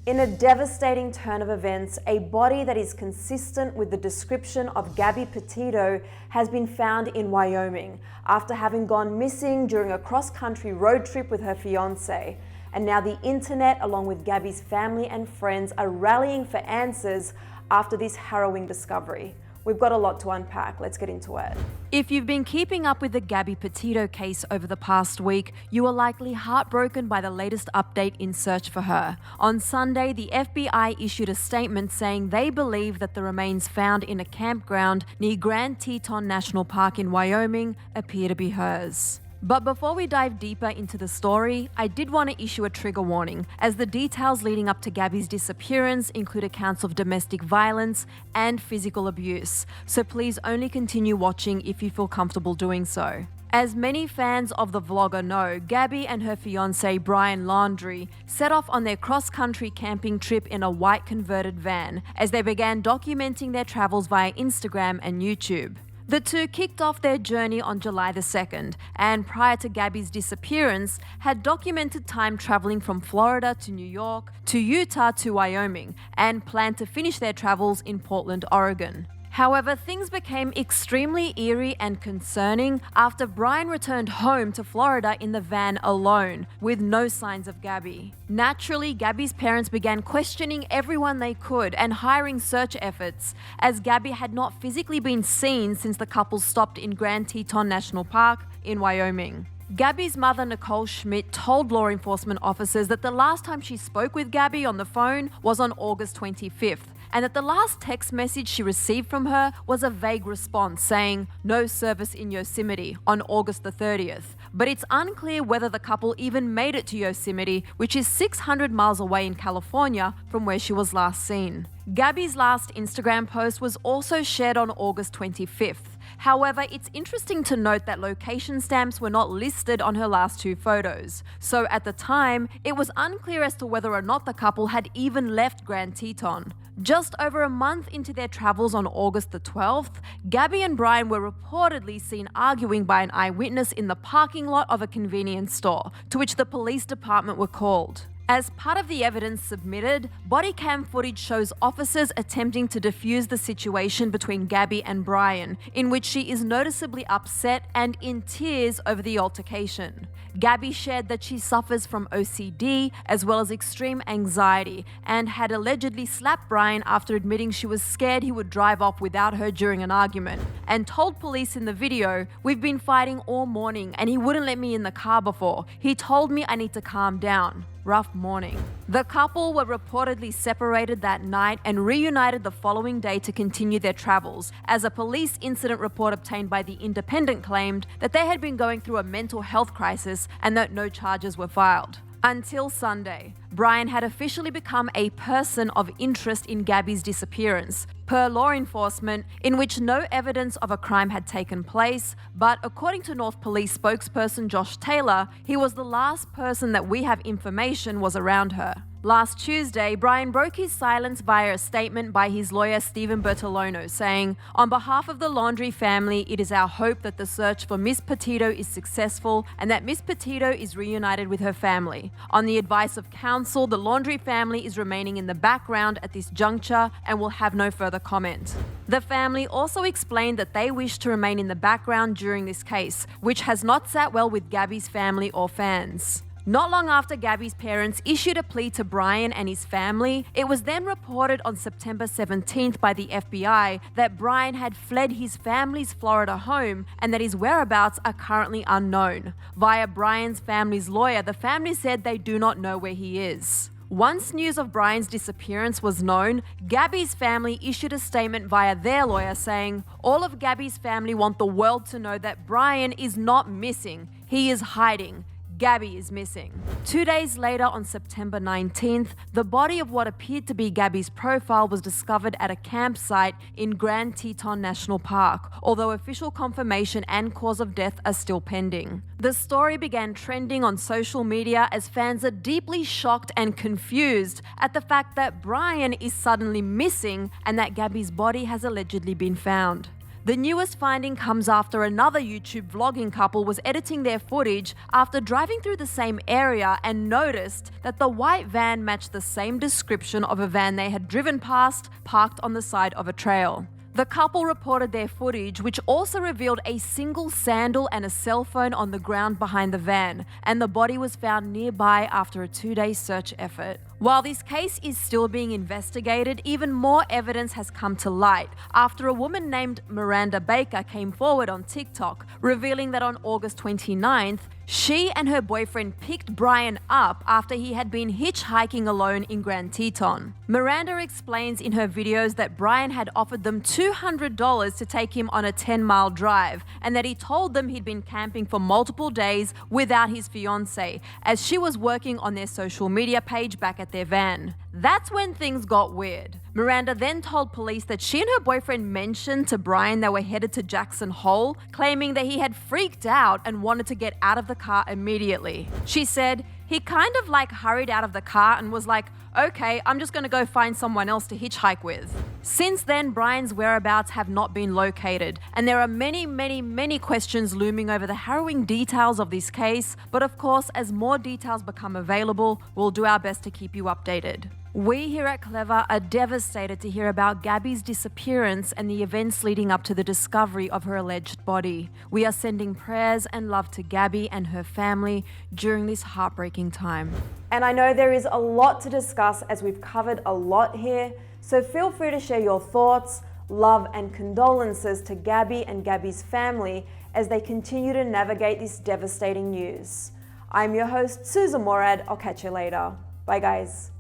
In a devastating turn of events, a body that is consistent with the description of Gabby Petito has been found in Wyoming after having gone missing during a cross-country road trip with her fiancé. And now the internet, along with Gabby's family and friends, are rallying for answers after this harrowing discovery. We've got a lot to unpack. Let's get into it. If you've been keeping up with the Gabby Petito case over the past week, you are likely heartbroken by the latest update in search for her. On Sunday, the FBI issued a statement saying they believe that the remains found in a campground near Grand Teton National Park in Wyoming appear to be hers. But before we dive deeper into the story, I did want to issue a trigger warning, as the details leading up to Gabby's disappearance include accounts of domestic violence and physical abuse, so please only continue watching if you feel comfortable doing so. As many fans of the vlogger know, Gabby and her fiancé Brian Laundrie set off on their cross-country camping trip in a white converted van as they began documenting their travels via Instagram and YouTube. The two kicked off their journey on July the 2nd, and prior to Gabby's disappearance, had documented time traveling from Florida to New York, to Utah to Wyoming, and planned to finish their travels in Portland, Oregon. However, things became extremely eerie and concerning after Brian returned home to Florida in the van alone, with no signs of Gabby. Naturally, Gabby's parents began questioning everyone they could and hiring search efforts, as Gabby had not physically been seen since the couple stopped in Grand Teton National Park in Wyoming. Gabby's mother, Nicole Schmidt, told law enforcement officers that the last time she spoke with Gabby on the phone was on August 25th, and that the last text message she received from her was a vague response saying, "No service in Yosemite," on August the 30th. But it's unclear whether the couple even made it to Yosemite, which is 600 miles away in California from where she was last seen. Gabby's last Instagram post was also shared on August 25th. However, it's interesting to note that location stamps were not listed on her last two photos. So at the time, it was unclear as to whether or not the couple had even left Grand Teton. Just over a month into their travels on August the 12th, Gabby and Brian were reportedly seen arguing by an eyewitness in the parking lot of a convenience store, to which the police department were called. As part of the evidence submitted, body cam footage shows officers attempting to defuse the situation between Gabby and Brian, in which she is noticeably upset and in tears over the altercation. Gabby shared that she suffers from OCD as well as extreme anxiety and had allegedly slapped Brian after admitting she was scared he would drive off without her during an argument, and told police in the video, "We've been fighting all morning and he wouldn't let me in the car before. He told me I need to calm down. Rough morning." The couple were reportedly separated that night and reunited the following day to continue their travels, as a police incident report obtained by The Independent claimed that they had been going through a mental health crisis and that no charges were filed. Until Sunday, Brian had officially become a person of interest in Gabby's disappearance, per law enforcement, in which no evidence of a crime had taken place, but according to North Police spokesperson Josh Taylor, he was the last person that we have information was around her. Last Tuesday, Brian broke his silence via a statement by his lawyer Stephen Bertolono saying, "On behalf of the Laundrie family, it is our hope that the search for Miss Petito is successful and that Miss Petito is reunited with her family. On the advice of counsel, the Laundrie family is remaining in the background at this juncture and will have no further comment." The family also explained that they wish to remain in the background during this case, which has not sat well with Gabby's family or fans. Not long after Gabby's parents issued a plea to Brian and his family, it was then reported on September 17th by the FBI that Brian had fled his family's Florida home and that his whereabouts are currently unknown. Via Brian's family's lawyer, the family said they do not know where he is. Once news of Brian's disappearance was known, Gabby's family issued a statement via their lawyer saying, "All of Gabby's family want the world to know that Brian is not missing, he is hiding. Gabby is missing." 2 days later, on September 19th, the body of what appeared to be Gabby's profile was discovered at a campsite in Grand Teton National Park, although official confirmation and cause of death are still pending. The story began trending on social media as fans are deeply shocked and confused at the fact that Brian is suddenly missing and that Gabby's body has allegedly been found. The newest finding comes after another YouTube vlogging couple was editing their footage after driving through the same area and noticed that the white van matched the same description of a van they had driven past, parked on the side of a trail. The couple reported their footage, which also revealed a single sandal and a cell phone on the ground behind the van, and the body was found nearby after a 2-day search effort. While this case is still being investigated, even more evidence has come to light after a woman named Miranda Baker came forward on TikTok, revealing that on August 29th, she and her boyfriend picked Brian up after he had been hitchhiking alone in Grand Teton. Miranda explains in her videos that Brian had offered them $200 to take him on a 10-mile drive, and that he told them he'd been camping for multiple days without his fiancée, as she was working on their social media page back at their van. That's when things got weird. Miranda then told police that she and her boyfriend mentioned to Brian they were headed to Jackson Hole, claiming that he had freaked out and wanted to get out of the car immediately. She said, he kind of hurried out of the car and was like, okay, I'm just gonna go find someone else to hitchhike with. Since then, Brian's whereabouts have not been located, and there are many questions looming over the harrowing details of this case, but of course, as more details become available, we'll do our best to keep you updated. We here at Clever are devastated to hear about Gabby's disappearance and the events leading up to the discovery of her alleged body. We are sending prayers and love to Gabby and her family during this heartbreaking time. And I know there is a lot to discuss as we've covered a lot here, so feel free to share your thoughts, love and condolences to Gabby and Gabby's family as they continue to navigate this devastating news. I'm your host, Susan Morad. I'll catch you later. Bye guys.